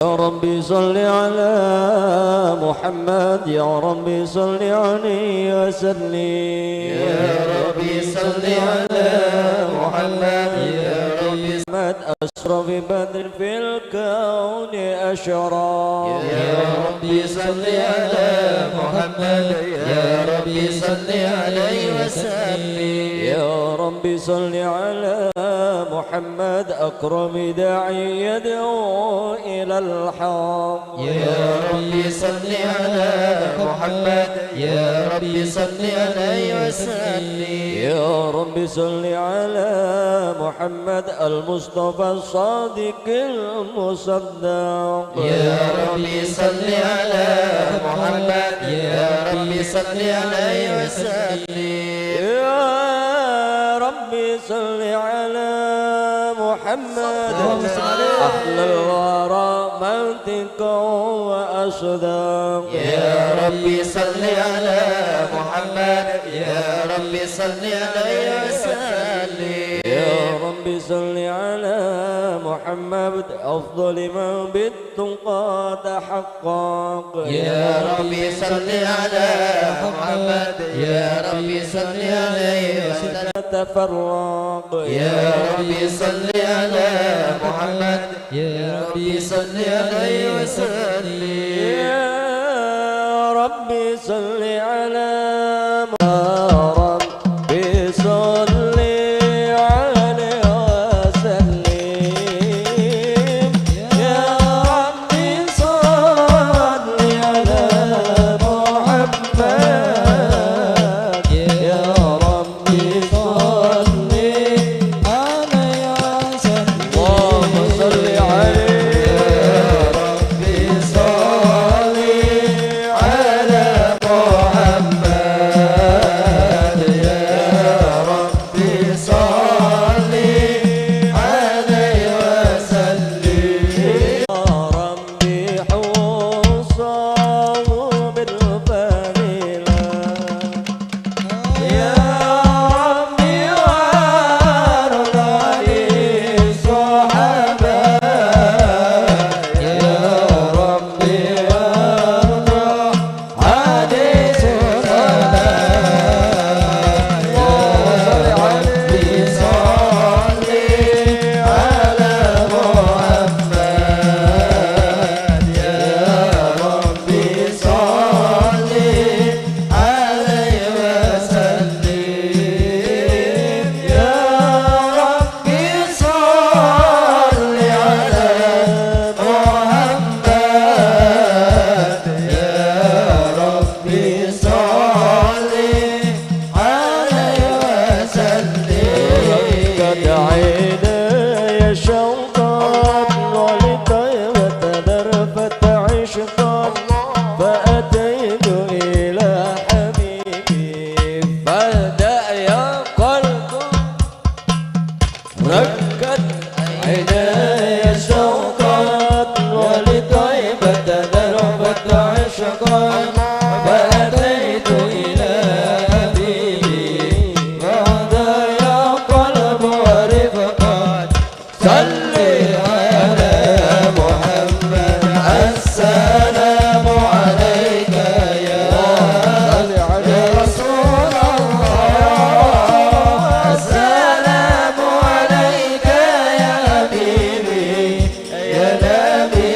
يا ربي صل على محمد يا ربي صل عليه وسلم يا ربي صل على محمد يا ربي أشرف بدر في الكون أشرف يا ربي صل على محمد يا ربي صل عليه وسلم يا ربي صل على محمد أكرم داعي يدعو إلى الحق يا ربي صل على محمد يا ربي صل عليه وسلم يا ربي صل على محمد المصطفى الصادق المصدق يا ربي صل على محمد يا ربي صل عليه وسلم يا ربي صل على محمد أحلى الورى منطقا وأصدق يا ربي صل على محمد يا ربي صل عليه وسلم يا ربي صل على محمد أفضل من بالتقى تحقق يا ربي صل على محمد يا ربي صل عليه وسلم تفرق يا ربي صل على محمد يا ربي صل عليه وسلم يا ربي صل على ربي صل عليه وسلم يا ربي صل على محمد يا ربي صل عليه وسلم اللهم صل عليه يا ربي صل على محمد يا ربي صل عليه وسلم يا ربي حوصه بالفضيلة يا ربي وارض عليه الصحابة يا ربي وارض عليه الصحابة يا ربي صل على محمد يا ربي صل عليه وسلم يا ربي صل على محمد يا ربي صل عليه وسلم قد عيني شوقا ولطيبة ذرفت عشقا فأتيت إلى حبيبي فدأ يا قلب ركت عيني شوقا ولطيبة ذرفت عشقا فأتيت إلى حبيبي فهدى يا قلب ورفقا صل على محمد السلام عليك يا رسول الله السلام عليك يا حبيبي يا نبي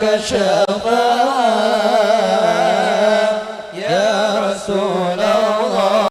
كشفاء يا رسول